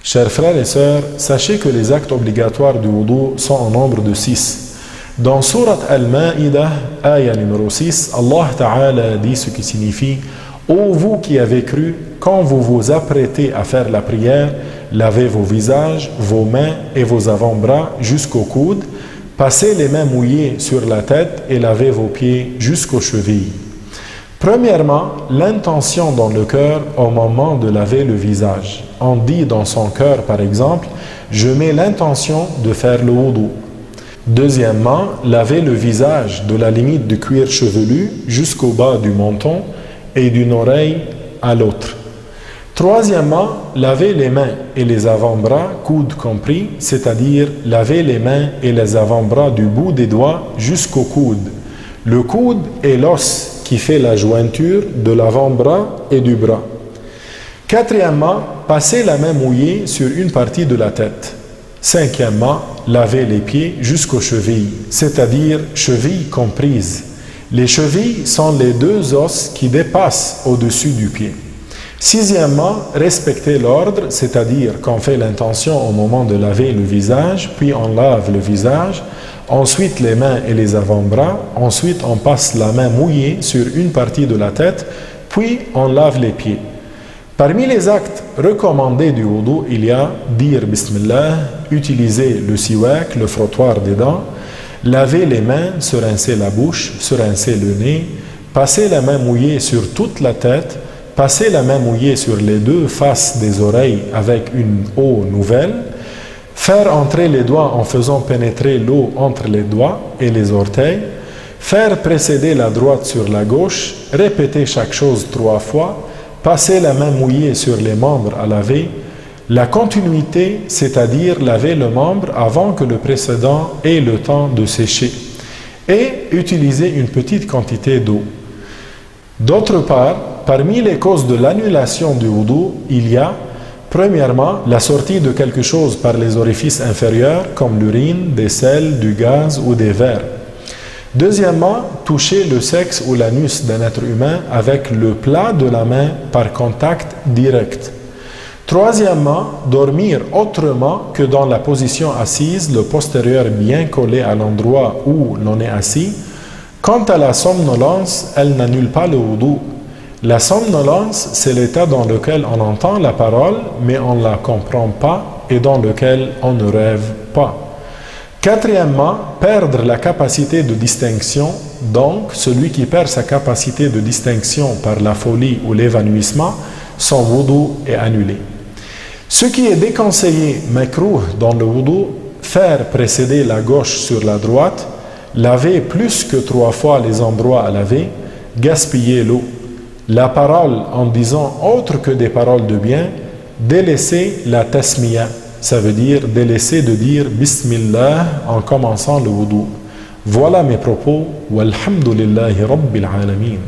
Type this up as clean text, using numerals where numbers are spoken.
Chers frères et sœurs, sachez que les actes obligatoires du wudu sont en nombre de 6. Dans Surat Al-Ma'idah, ayah numéro 6, Allah Ta'ala dit ce qui signifie: ô vous qui avez cru, quand vous vous apprêtez à faire la prière, lavez vos visages, vos mains et vos avant-bras jusqu'aux coudes, passez les mains mouillées sur la tête et lavez vos pieds jusqu'aux chevilles. Premièrement, l'intention dans le cœur au moment de laver le visage. On dit dans son cœur, par exemple, je mets l'intention de faire le wudu. Deuxièmement, laver le visage de la limite du cuir chevelu jusqu'au bas du menton et d'une oreille à l'autre. Troisièmement, laver les mains et les avant-bras, coudes compris, c'est-à-dire laver les mains et les avant-bras du bout des doigts jusqu'au coude. Le coude est l'os qui fait la jointure de l'avant-bras et du bras. Quatrièmement, passer la main mouillée sur une partie de la tête. Cinquièmement, laver les pieds jusqu'aux chevilles, c'est-à-dire chevilles comprises. Les chevilles sont les deux os qui dépassent au-dessus du pied. Sixièmement, respecter l'ordre, c'est-à-dire qu'on fait l'intention au moment de laver le visage, puis on lave le visage, ensuite les mains et les avant-bras, ensuite on passe la main mouillée sur une partie de la tête, puis on lave les pieds. Parmi les actes recommandés du wudu, il y a dire Bismillah, utiliser le siwak, le frottoir des dents, laver les mains, se rincer la bouche, se rincer le nez, passer la main mouillée sur toute la tête, passer la main mouillée sur les deux faces des oreilles avec une eau nouvelle, faire entrer les doigts en faisant pénétrer l'eau entre les doigts et les orteils, faire précéder la droite sur la gauche, répéter chaque chose 3 fois, passer la main mouillée sur les membres à laver, la continuité, c'est-à-dire laver le membre avant que le précédent ait le temps de sécher, et utiliser une petite quantité d'eau. D'autre part, parmi les causes de l'annulation du wudu, il y a premièrement, la sortie de quelque chose par les orifices inférieurs, comme l'urine, des selles, du gaz ou des vers. Deuxièmement, toucher le sexe ou l'anus d'un être humain avec le plat de la main par contact direct. Troisièmement, dormir autrement que dans la position assise, le postérieur bien collé à l'endroit où l'on est assis. Quant à la somnolence, elle n'annule pas le wudu. La somnolence, c'est l'état dans lequel on entend la parole, mais on ne la comprend pas et dans lequel on ne rêve pas. Quatrièmement, perdre la capacité de distinction. Donc, celui qui perd sa capacité de distinction par la folie ou l'évanouissement, son wudu est annulé. Ce qui est déconseillé, makrouh, dans le wudu, faire précéder la gauche sur la droite, laver plus que 3 fois les endroits à laver, gaspiller l'eau. La parole en disant autre que des paroles de bien, délaisser la tasmiya, ça veut dire délaisser de dire Bismillah en commençant le wudu. Voilà mes propos. Walhamdulillahi Rabbil Alamin.